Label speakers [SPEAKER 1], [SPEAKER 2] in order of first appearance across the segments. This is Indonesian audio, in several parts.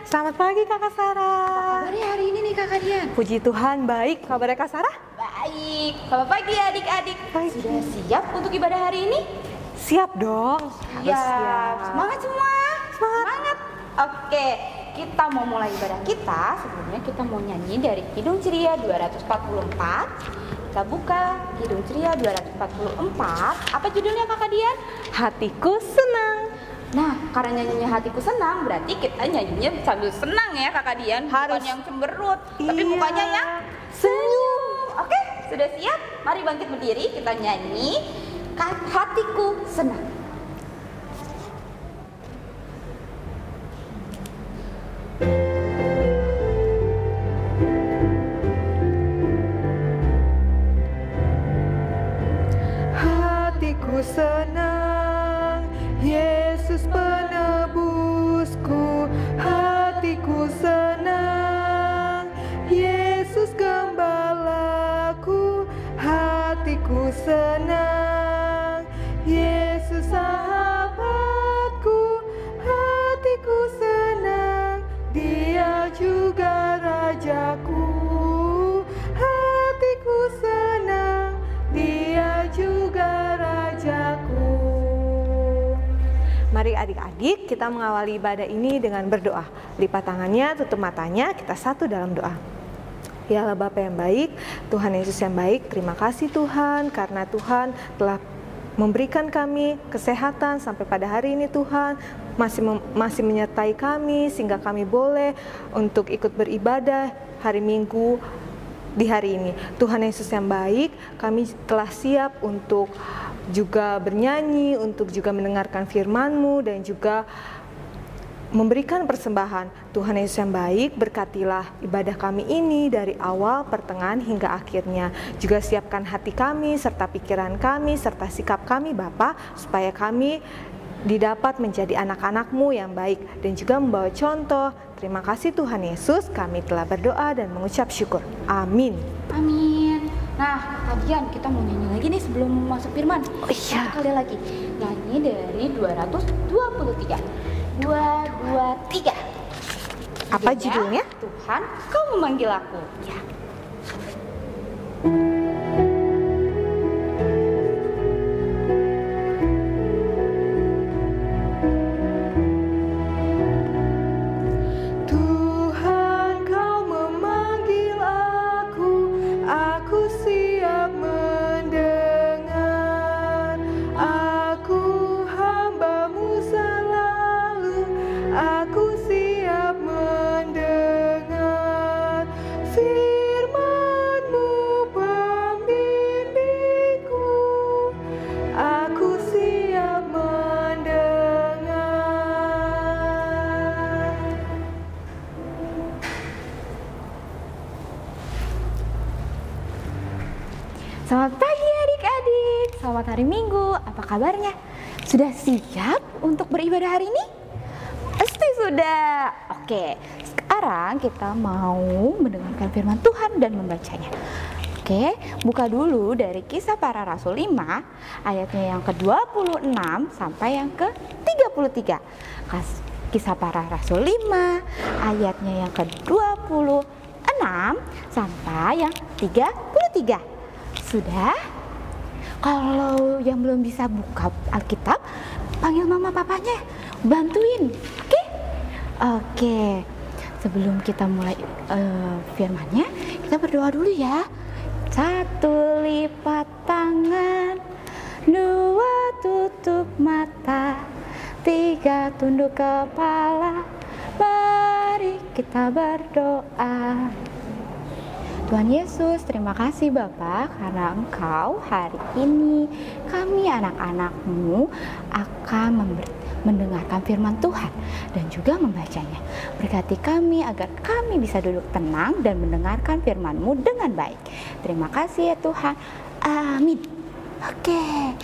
[SPEAKER 1] Selamat pagi Kakak Sarah.
[SPEAKER 2] Kabarnya hari ini nih Kakak Dian?
[SPEAKER 1] Puji Tuhan, baik. Kabarnya Kak Sarah?
[SPEAKER 2] Baik. Selamat pagi adik-adik. Sudah siap untuk ibadah hari ini?
[SPEAKER 1] Siap dong. Harus siap.
[SPEAKER 2] Semangat semua.
[SPEAKER 1] Semangat.
[SPEAKER 2] Oke, kita mau mulai ibadah kita. Sebelumnya kita mau nyanyi dari Kidung Ceria 244. Kita buka Kidung Ceria 244. Apa judulnya Kakak Dian?
[SPEAKER 1] Hatiku senang.
[SPEAKER 2] Nah, karena nyanyinya hatiku senang, berarti kita nyanyinya sambil senang ya Kakak Dian.
[SPEAKER 1] Harus.
[SPEAKER 2] Bukan yang cemberut, tapi
[SPEAKER 1] Iya.
[SPEAKER 2] mukanya yang senyum. Oke, sudah siap? Mari bangkit berdiri, kita nyanyi hatiku senang.
[SPEAKER 1] Hatiku senang, Yesus penebusku. Hatiku senang, Yesus gembalaku. Hatiku senang, Yesus sahabatku. Hatiku senang, Dia juga Rajaku. Hatiku senang, Dia juga Rajaku. Mari adik-adik kita mengawali ibadah ini dengan berdoa. Lipat tangannya, tutup matanya, kita satu dalam doa. Ya Allah Bapa yang baik, Tuhan Yesus yang baik, terima kasih Tuhan karena Tuhan telah memberikan kami kesehatan sampai pada hari ini. Tuhan masih menyertai kami sehingga kami boleh untuk ikut beribadah hari Minggu di hari ini. Tuhan Yesus yang baik, kami telah siap untuk juga bernyanyi, untuk juga mendengarkan firman-Mu dan juga memberikan persembahan. Tuhan Yesus yang baik, berkatilah ibadah kami ini dari awal, pertengahan hingga akhirnya. Juga siapkan hati kami, serta pikiran kami, serta sikap kami Bapa, supaya kami didapat menjadi anak-anak-Mu yang baik dan juga membawa contoh. Terima kasih Tuhan Yesus, kami telah berdoa dan mengucap syukur. Amin.
[SPEAKER 2] Amin. Nah, Dian, kita mau nyanyi lagi nih sebelum masuk firman.
[SPEAKER 1] Oh iya.
[SPEAKER 2] Satu kali lagi. Nyanyi dari 223. 223.
[SPEAKER 1] Apa judulnya?
[SPEAKER 2] Tuhan, Kau memanggil aku. Ya.
[SPEAKER 1] Tuhan, Kau memanggil aku siap mendengar. Aku hamba-Mu selalu, aku siap mendengar. Firman-Mu pembimbingku, aku siap mendengar.
[SPEAKER 2] Selamat pagi adik-adik. Selamat hari Minggu. Apa kabarnya? Sudah siap untuk beribadah hari ini? Pasti sudah. Oke, sekarang kita mau mendengarkan firman Tuhan dan membacanya. Oke, buka dulu dari Kisah Para Rasul 5 ayatnya yang ke-26 sampai yang ke-33. Kisah Para Rasul 5 ayatnya yang ke-26 sampai yang 33. Sudah? Kalau yang belum bisa buka Alkitab, panggil mama papanya, bantuin. Oke? Oke. Sebelum kita mulai firmannya, kita berdoa dulu ya. 1, lipat tangan, 2, tutup mata, 3, tunduk kepala. Mari kita berdoa. Tuhan Yesus, terima kasih Bapa karena Engkau hari ini kami anak-anak-Mu akan mendengarkan firman Tuhan dan juga membacanya. Berkati kami agar kami bisa duduk tenang dan mendengarkan firman-Mu dengan baik. Terima kasih ya Tuhan. Amin. Oke,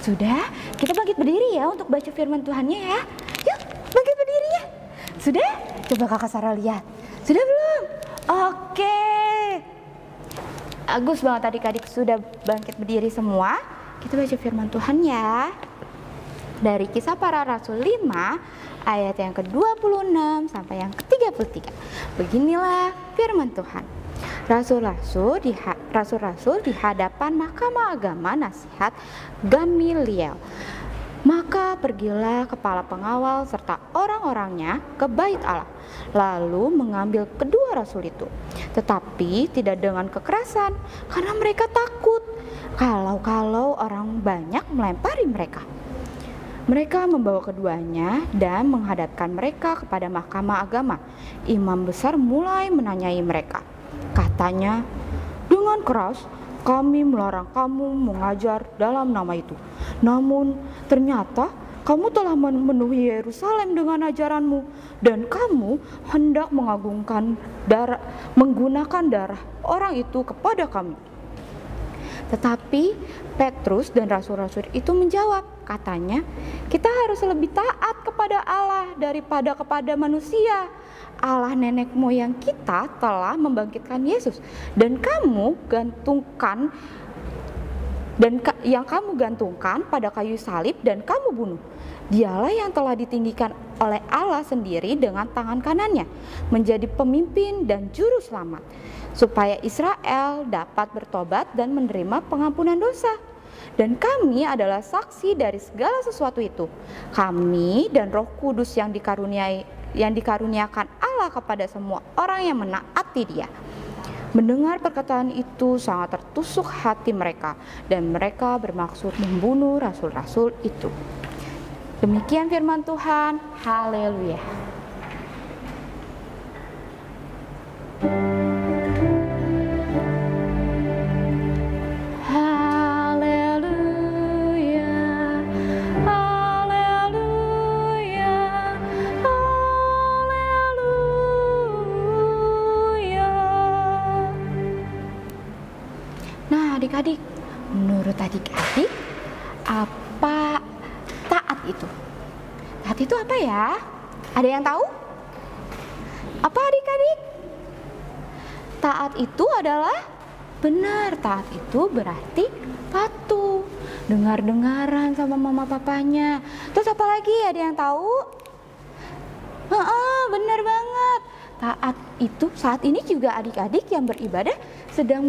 [SPEAKER 2] sudah, kita bangkit berdiri ya untuk baca firman Tuhannya ya. Yuk, bangkit berdiri ya. Sudah? Coba Kakak Sarah lihat. Sudah belum? Oke. Agus banget adik-adik sudah bangkit berdiri semua. Kita baca firman Tuhan ya. Dari Kisah Para Rasul 5 ayat yang ke-26 sampai yang ke-33. Beginilah firman Tuhan. Rasul-rasul di hadapan Mahkamah Agama Nasihat Gamaliel. Maka pergilah kepala pengawal serta orang-orangnya ke bait Allah, lalu mengambil kedua rasul itu. Tetapi tidak dengan kekerasan, karena mereka takut kalau orang banyak melempari mereka. Mereka membawa keduanya dan menghadapkan mereka kepada mahkamah agama. Imam besar mulai menanyai mereka. Katanya, dengan keras, kami melarang kamu mengajar dalam nama itu. Namun ternyata kamu telah memenuhi Yerusalem dengan ajaranmu, dan kamu hendak menggunakan darah orang itu kepada kami. Tetapi Petrus dan rasul-rasul itu menjawab, katanya, kita harus lebih taat kepada Allah daripada kepada manusia. Allah nenek moyang kita telah membangkitkan Yesus, dan yang kamu gantungkan pada kayu salib dan kamu bunuh. Dialah yang telah ditinggikan oleh Allah sendiri dengan tangan kanannya, menjadi pemimpin dan juru selamat, supaya Israel dapat bertobat dan menerima pengampunan dosa. Dan kami adalah saksi dari segala sesuatu itu. Kami dan Roh Kudus yang dikaruniakan Allah kepada semua orang yang menaati Dia. Mendengar perkataan itu sangat tertusuk hati mereka, dan mereka bermaksud membunuh rasul-rasul itu. Demikian firman Tuhan. Haleluya. Adik-adik, menurut adik-adik, apa taat itu? Taat itu apa ya? Ada yang tahu? Apa adik-adik? Taat itu adalah benar, taat itu berarti patuh, dengar-dengaran sama mama papanya. Terus apa lagi? Ada yang tahu? Benar banget. Taat itu saat ini juga adik-adik yang beribadah sedang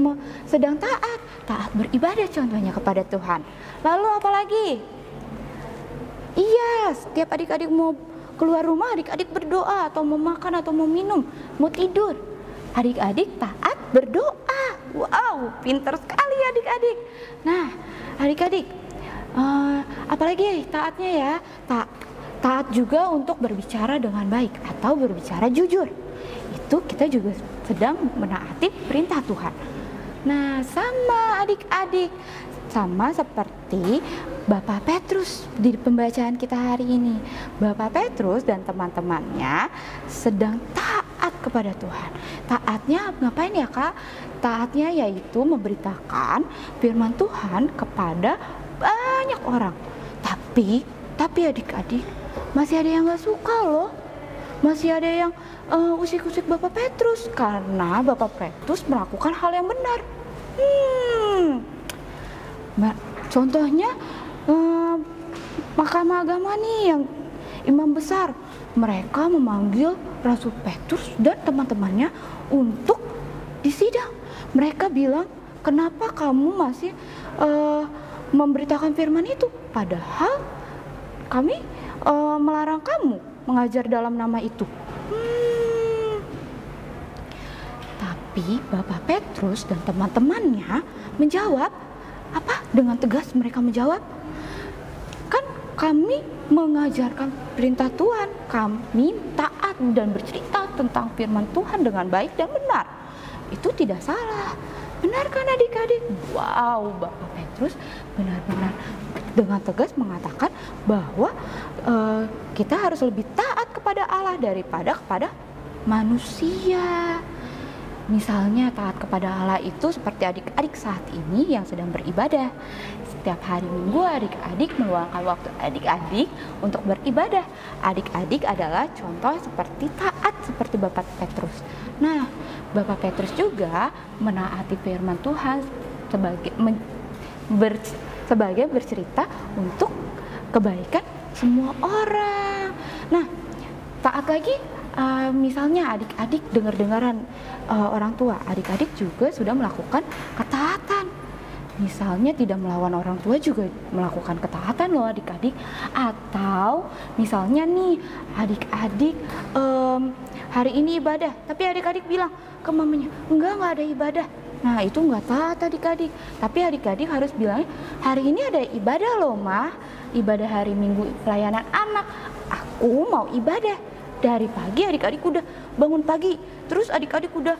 [SPEAKER 2] taat beribadah contohnya kepada Tuhan. Lalu apa lagi? Iya, setiap adik-adik mau keluar rumah, adik-adik berdoa, atau mau makan, atau mau minum, mau tidur, adik-adik taat berdoa. Wow, pintar sekali adik-adik. Nah, adik-adik, apalagi taatnya ya? Taat juga untuk berbicara dengan baik atau berbicara jujur. Itu kita juga sedang menaati perintah Tuhan. Nah, sama adik-adik, sama seperti Bapak Petrus di pembacaan kita hari ini. Bapak Petrus dan teman-temannya sedang taat kepada Tuhan. Taatnya ngapain ya Kak? Taatnya yaitu memberitakan firman Tuhan kepada banyak orang. Tapi adik-adik, masih ada yang gak suka loh. Masih ada yang usik-usik Bapak Petrus karena Bapak Petrus melakukan hal yang benar. Contohnya Mahkamah Agama nih, yang imam besar, mereka memanggil Rasul Petrus dan teman-temannya untuk disidang. Mereka bilang, kenapa kamu masih memberitakan firman itu, padahal kami melarang kamu mengajar dalam nama itu. Tapi Bapak Petrus dan teman-temannya menjawab, apa? Dengan tegas mereka menjawab, kan kami mengajarkan perintah Tuhan, kami taat dan bercerita tentang firman Tuhan dengan baik dan benar. Itu tidak salah. Benar kan adik-adik? Wow, Bapak Petrus benar-benar dengan tegas mengatakan bahwa kita harus lebih taat kepada Allah daripada kepada manusia. Misalnya taat kepada Allah itu seperti adik-adik saat ini yang sedang beribadah. Setiap hari Minggu adik-adik meluangkan waktu adik-adik untuk beribadah. Adik-adik adalah contoh seperti taat seperti Bapak Petrus. Nah, Bapak Petrus juga menaati firman Tuhan sebagai bercerita untuk kebaikan semua orang. Nah, taat lagi, misalnya adik-adik dengar-dengaran orang tua, adik-adik juga sudah melakukan ketaatan. Misalnya tidak melawan orang tua juga melakukan ketaatan loh adik-adik. Atau misalnya nih adik-adik hari ini ibadah, tapi adik-adik bilang ke mamanya, enggak ada ibadah. Nah itu enggak taat adik-adik. Tapi adik-adik harus bilang, hari ini ada ibadah loh mah, ibadah hari Minggu pelayanan anak, aku mau ibadah. Dari pagi adik-adik udah bangun pagi, terus adik-adik udah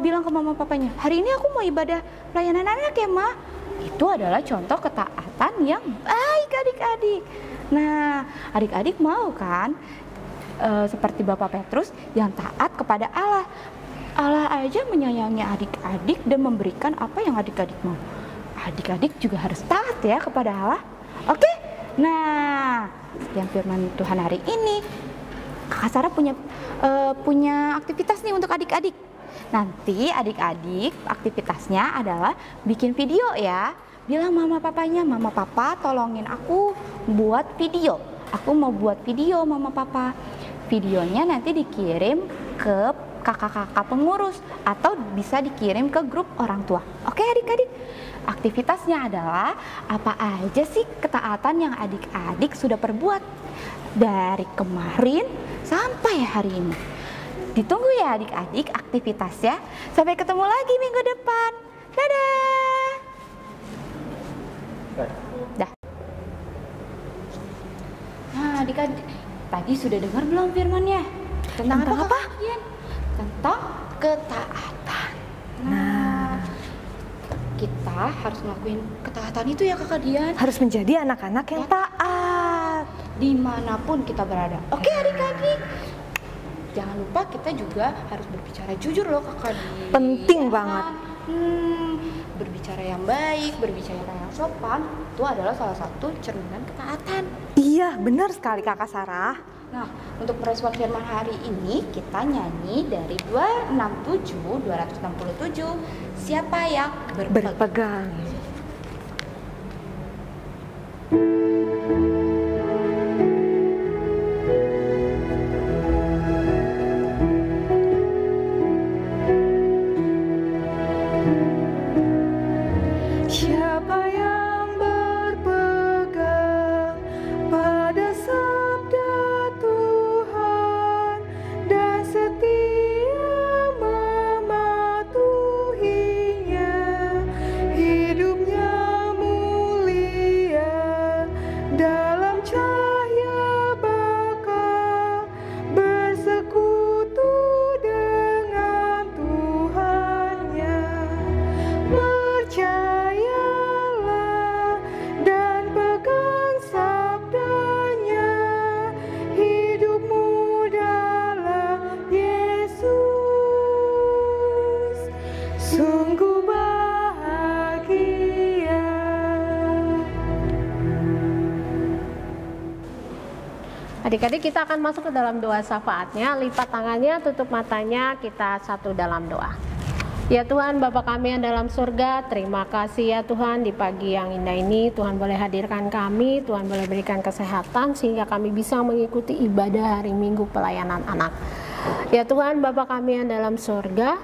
[SPEAKER 2] bilang ke mama papanya, hari ini aku mau ibadah pelayanan anak ya ma. Itu adalah contoh ketaatan yang baik adik-adik. Nah adik-adik mau kan seperti Bapak Petrus yang taat kepada Allah. Allah aja menyayangi adik-adik dan memberikan apa yang adik-adik mau. Adik-adik juga harus taat ya kepada Allah. Oke? Nah, yang firman Tuhan hari ini, Kakak Sarah punya aktivitas nih untuk adik-adik. Nanti adik-adik aktivitasnya adalah bikin video ya. Bilang mama papanya, mama papa tolongin aku buat video. Aku mau buat video mama papa. Videonya nanti dikirim ke kakak-kakak pengurus atau bisa dikirim ke grup orang tua. Oke adik-adik? Aktivitasnya adalah apa aja sih ketaatan yang adik-adik sudah perbuat dari kemarin sampai hari ini. Ditunggu ya adik-adik aktivitasnya. Sampai ketemu lagi minggu depan. Dadah. Dah. Nah adik-adik, tadi sudah dengar belum firmannya? Tentang apa? Tentang ketaatan. Nah, kita harus ngelakuin ketaatan itu ya kakak Dian.
[SPEAKER 1] Harus menjadi anak-anak yang taat
[SPEAKER 2] dimanapun kita berada. Oke adik-adik, jangan lupa kita juga harus berbicara jujur loh kakak Dian.
[SPEAKER 1] penting banget.
[SPEAKER 2] Berbicara yang baik, berbicara yang sopan, itu adalah salah satu cerminan ketaatan.
[SPEAKER 1] Iya, benar sekali Kakak Sarah.
[SPEAKER 2] Nah, untuk merespon firman hari ini kita nyanyi dari 267 siapa yang
[SPEAKER 1] Berpegang. Siapa yang berpegang pada sabda Tuhan dan setia mematuhinya, hidupnya mulia dalam cahaya bakal bersekutu dengan Tuhannya. Percayalah dan pegang sabdanya, hidupmu dalam Yesus sungguh bahagia.
[SPEAKER 3] Adik-adik, kita akan masuk ke dalam doa syafaatnya. Lipat tangannya, tutup matanya, kita satu dalam doa. Ya Tuhan, Bapa kami yang dalam surga, terima kasih ya Tuhan di pagi yang indah ini. Tuhan boleh hadirkan kami, Tuhan boleh berikan kesehatan sehingga kami bisa mengikuti ibadah hari Minggu pelayanan anak. Ya Tuhan, Bapa kami yang dalam surga,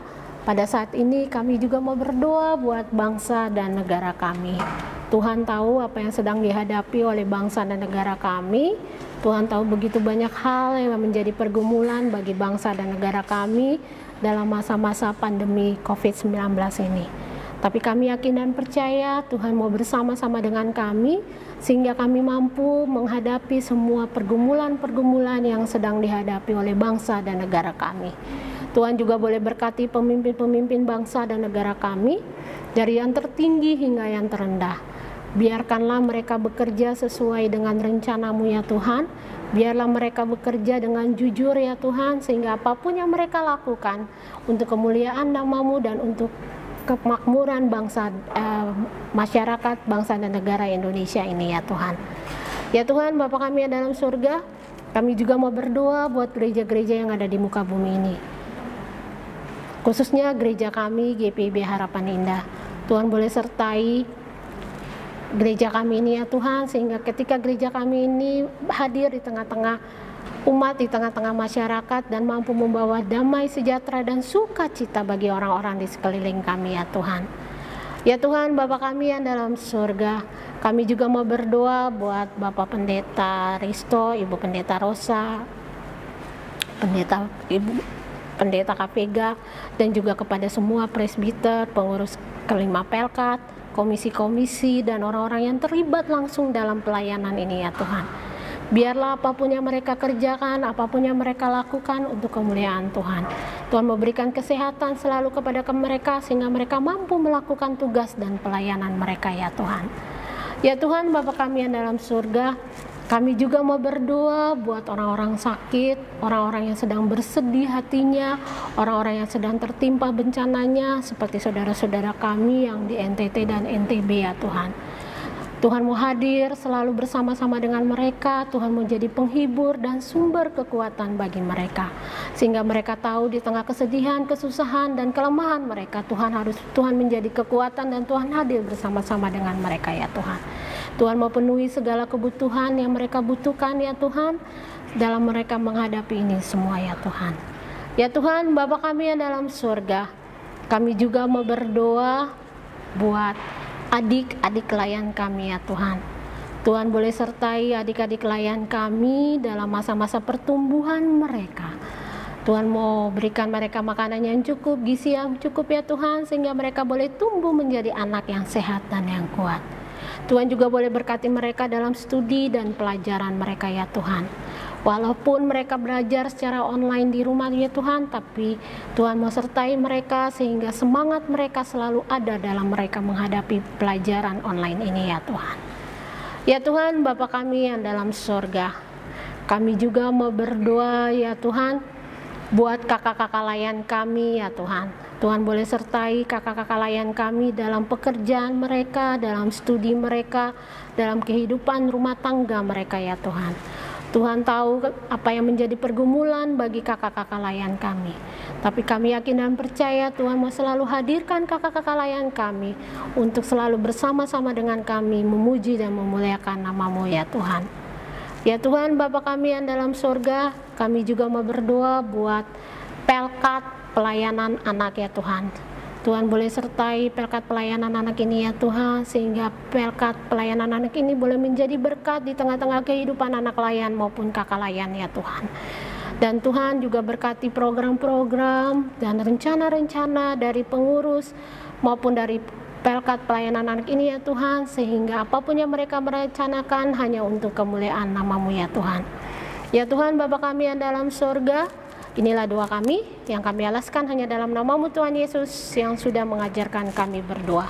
[SPEAKER 3] pada saat ini kami juga mau berdoa buat bangsa dan negara kami. Tuhan tahu apa yang sedang dihadapi oleh bangsa dan negara kami. Tuhan tahu begitu banyak hal yang menjadi pergumulan bagi bangsa dan negara kami dalam masa-masa pandemi COVID-19 ini. Tapi kami yakin dan percaya Tuhan mau bersama-sama dengan kami sehingga kami mampu menghadapi semua pergumulan-pergumulan yang sedang dihadapi oleh bangsa dan negara kami. Tuhan juga boleh berkati pemimpin-pemimpin bangsa dan negara kami dari yang tertinggi hingga yang terendah. Biarkanlah mereka bekerja sesuai dengan rencana-Mu ya Tuhan. Biarlah mereka bekerja dengan jujur ya Tuhan, sehingga apapun yang mereka lakukan untuk kemuliaan nama-Mu dan untuk kemakmuran bangsa, masyarakat, bangsa dan negara Indonesia ini ya Tuhan. Ya Tuhan, Bapa kami yang dalam surga, kami juga mau berdoa buat gereja-gereja yang ada di muka bumi ini. Khususnya gereja kami GPIB Harapan Indah. Tuhan boleh sertai gereja kami ini ya Tuhan, sehingga ketika gereja kami ini hadir di tengah-tengah umat, di tengah-tengah masyarakat, dan mampu membawa damai, sejahtera, dan sukacita bagi orang-orang di sekeliling kami ya Tuhan. Ya Tuhan, Bapa kami yang dalam surga, kami juga mau berdoa buat Bapak Pendeta Risto, Ibu Pendeta Rosa, Pendeta Kapega, dan juga kepada semua presbiter, pengurus kelima Pelkat, komisi-komisi, dan orang-orang yang terlibat langsung dalam pelayanan ini ya Tuhan. Biarlah apapun yang mereka kerjakan, apapun yang mereka lakukan untuk kemuliaan Tuhan. Tuhan memberikan kesehatan selalu kepada mereka sehingga mereka mampu melakukan tugas dan pelayanan mereka ya Tuhan. Ya Tuhan, Bapa kami yang dalam surga, kami juga mau berdoa buat orang-orang sakit, orang-orang yang sedang bersedih hatinya, orang-orang yang sedang tertimpa bencananya, seperti saudara-saudara kami yang di NTT dan NTB ya Tuhan. Tuhan mau hadir selalu bersama-sama dengan mereka. Tuhan mau jadi penghibur dan sumber kekuatan bagi mereka, sehingga mereka tahu di tengah kesedihan, kesusahan, dan kelemahan mereka, Tuhan menjadi kekuatan, dan Tuhan hadir bersama-sama dengan mereka ya Tuhan. Tuhan mau penuhi segala kebutuhan yang mereka butuhkan ya Tuhan, dalam mereka menghadapi ini semua ya Tuhan. Ya Tuhan, Bapa kami yang dalam surga, kami juga mau berdoa buat adik-adik klien kami ya Tuhan. Tuhan boleh sertai adik-adik klien kami dalam masa-masa pertumbuhan mereka. Tuhan mau berikan mereka makanan yang cukup, gizi yang cukup ya Tuhan, sehingga mereka boleh tumbuh menjadi anak yang sehat dan yang kuat. Tuhan juga boleh berkati mereka dalam studi dan pelajaran mereka ya Tuhan. Walaupun mereka belajar secara online di rumah ya Tuhan, tapi Tuhan mau sertai mereka sehingga semangat mereka selalu ada dalam mereka menghadapi pelajaran online ini ya Tuhan. Ya Tuhan, Bapa kami yang dalam surga, kami juga mau berdoa ya Tuhan buat kakak-kakak layan kami ya Tuhan. Tuhan boleh sertai kakak-kakak layan kami dalam pekerjaan mereka, dalam studi mereka, dalam kehidupan rumah tangga mereka ya Tuhan. Tuhan tahu apa yang menjadi pergumulan bagi kakak-kakak layan kami. Tapi kami yakin dan percaya Tuhan mau selalu hadirkan kakak-kakak layan kami untuk selalu bersama-sama dengan kami memuji dan memuliakan nama-Mu ya Tuhan. Ya Tuhan, Bapa kami yang dalam surga, kami juga mau berdoa buat Pelkat pelayanan anak ya Tuhan. Tuhan boleh sertai Pelkat pelayanan anak ini ya Tuhan, sehingga Pelkat pelayanan anak ini boleh menjadi berkat di tengah-tengah kehidupan anak layan maupun kakak layan ya Tuhan. Dan Tuhan juga berkati program-program dan rencana-rencana dari pengurus maupun dari Pelkat pelayanan anak ini ya Tuhan, sehingga apapun yang mereka merencanakan hanya untuk kemuliaan nama-Mu ya Tuhan. Ya Tuhan, Bapa kami yang dalam surga, inilah doa kami yang kami alaskan hanya dalam nama-Mu Tuhan Yesus yang sudah mengajarkan kami berdoa.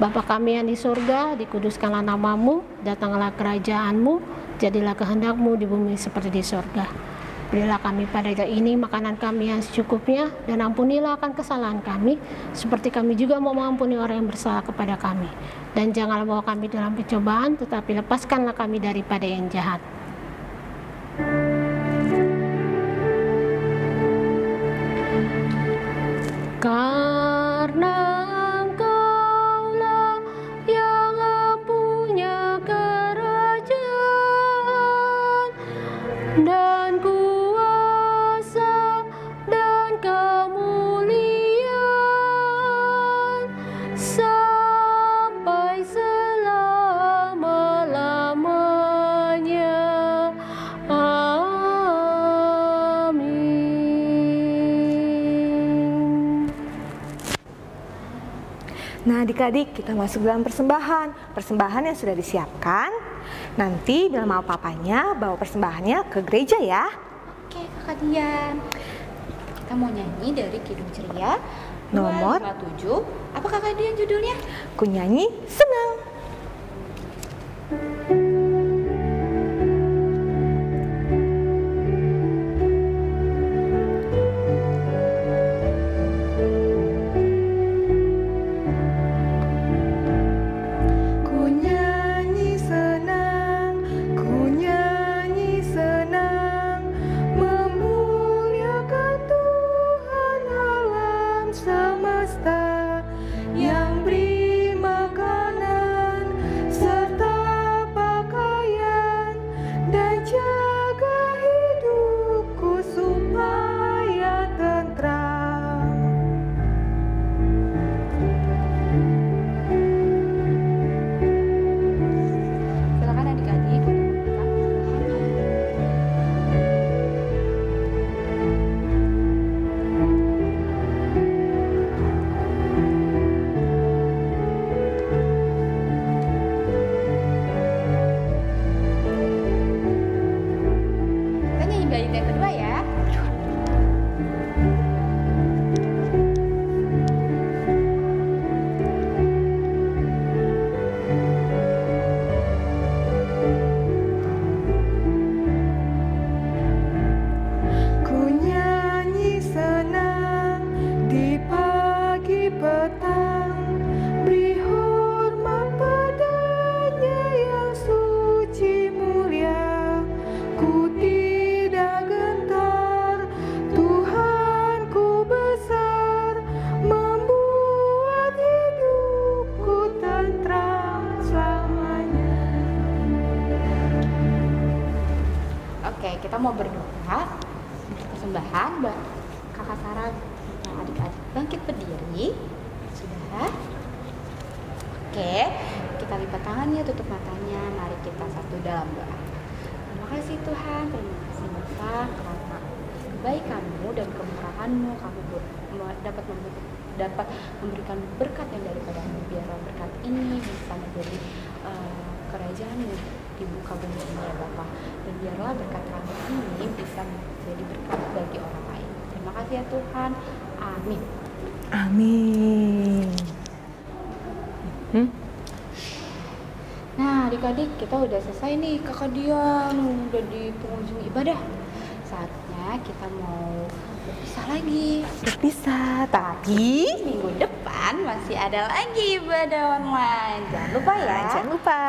[SPEAKER 3] Bapa kami yang di surga, dikuduskanlah nama-Mu, datanglah kerajaan-Mu, jadilah kehendak-Mu di bumi seperti di surga. Berilah kami pada hari ini makanan kami yang secukupnya, dan ampunilah akan kesalahan kami, seperti kami juga mau mengampuni orang yang bersalah kepada kami. Dan janganlah bawa kami dalam pencobaan, tetapi lepaskanlah kami daripada yang jahat. Karena Engkaulah yang punya kerajaan dan kuasa dan kemuliaan sampai selama-lamanya.
[SPEAKER 1] Nah adik-adik, kita masuk dalam persembahan yang sudah disiapkan. Nanti bila mau papanya bawa persembahannya ke gereja ya.
[SPEAKER 2] Oke Kakak Dian, kita mau nyanyi dari Kidung Ceria
[SPEAKER 1] Nomor
[SPEAKER 2] 257. Apa Kakak Dian judulnya?
[SPEAKER 1] Ku nyanyi senang.
[SPEAKER 4] Yang beri makanan
[SPEAKER 2] mau berdoa, persembahan buat kakak Sarah, adik-adik bangkit berdiri. Sudah? Oke, kita lipat tangannya, tutup matanya. Mari kita satu dalam doa. Terima kasih Tuhan, terima kasih Bapa, karena kebaikan-Mu dan kemurahan-Mu kamu dapat memberikan berkat yang daripada-Mu. Biarlah berkat ini bisa menjadi kerajaan-Mu di muka bumi ini ya Bapa. Dan biarlah berkat kami ini bisa menjadi berkat bagi orang lain. Terima kasih ya Tuhan. Amin.
[SPEAKER 1] Amin.
[SPEAKER 2] Nah adik-adik, kita udah selesai nih, kakak Dian udah di penghujung ibadah. Saatnya kita mau berpisah lagi.
[SPEAKER 1] Berpisah, tapi
[SPEAKER 2] Minggu depan masih ada lagi ibadah online. Jangan lupa ya.
[SPEAKER 1] jangan lupa.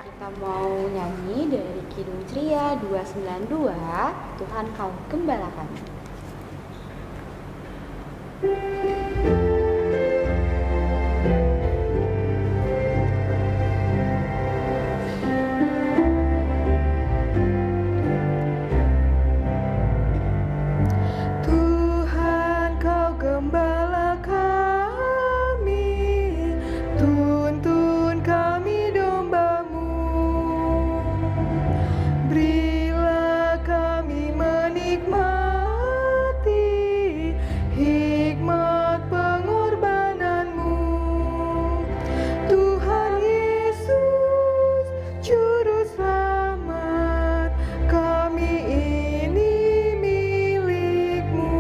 [SPEAKER 2] Kita mau nyanyi dari Kidung Ceria 292, Tuhan Kau Gembala Kami.
[SPEAKER 1] Tuhan Kau gembala kami, tuntun kami domba-Mu. Berilah kami menikmati hikmat pengorbanan-Mu. Tuhan Yesus, Juru Selamat, kami ini milik-Mu.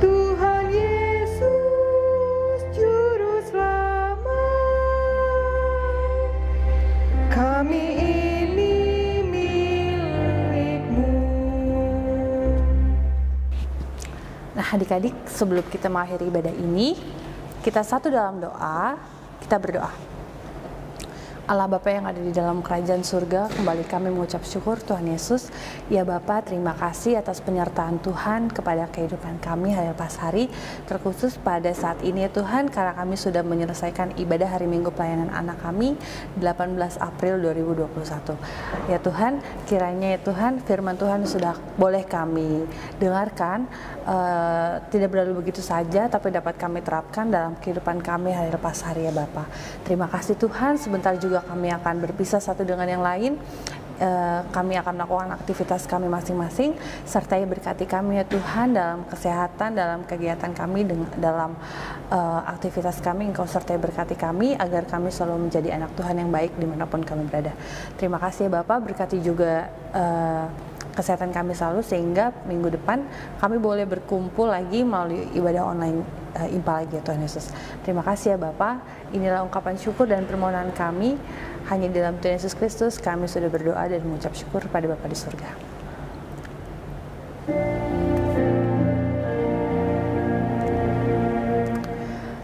[SPEAKER 1] Tuhan Yesus, Juru Selamat, kami ini milik-Mu.
[SPEAKER 4] Nah adik-adik, sebelum kita mengakhiri ibadah ini, kita satu dalam doa, kita berdoa. Allah Bapa yang ada di dalam kerajaan surga, kembali kami mengucap syukur Tuhan Yesus. Ya Bapa, terima kasih atas penyertaan Tuhan kepada kehidupan kami hari lepas hari, terkhusus pada saat ini ya Tuhan, karena kami sudah menyelesaikan ibadah hari Minggu pelayanan anak kami 18 April 2021. Ya Tuhan, kiranya ya Tuhan, firman Tuhan sudah boleh kami dengarkan, tidak berlalu begitu saja, tapi dapat kami terapkan dalam kehidupan kami hari lepas hari ya Bapa. Terima kasih Tuhan, sebentar juga kami akan berpisah satu dengan yang lain. Kami akan melakukan aktivitas kami masing-masing, sertai berkati kami ya Tuhan dalam kesehatan, dalam kegiatan kami, dalam aktivitas kami. Engkau sertai berkati kami agar kami selalu menjadi anak Tuhan yang baik dimanapun kami berada. Terima kasih ya Bapak, berkati juga kesehatan kami selalu, sehingga minggu depan kami boleh berkumpul lagi melalui ibadah online Impa lagi ya Tuhan Yesus. Terima kasih ya Bapak. Inilah ungkapan syukur dan permohonan kami. Hanya di dalam Tuhan Yesus Kristus kami sudah berdoa dan mengucap syukur pada Bapa di surga.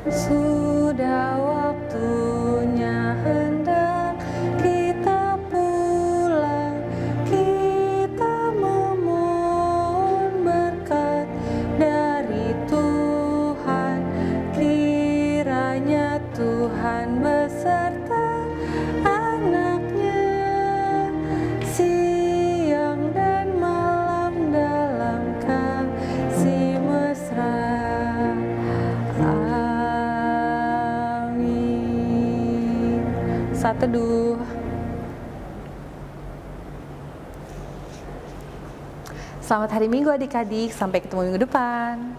[SPEAKER 4] Sudah waktunya hendak kita pulang, kita memohon berkat dari Tuhan. Kiranya Tuhan beserta anaknya, siang dan malam dalam kasih mesra. Amin. Saat teduh. Selamat hari Minggu adik-adik, sampai ketemu minggu depan.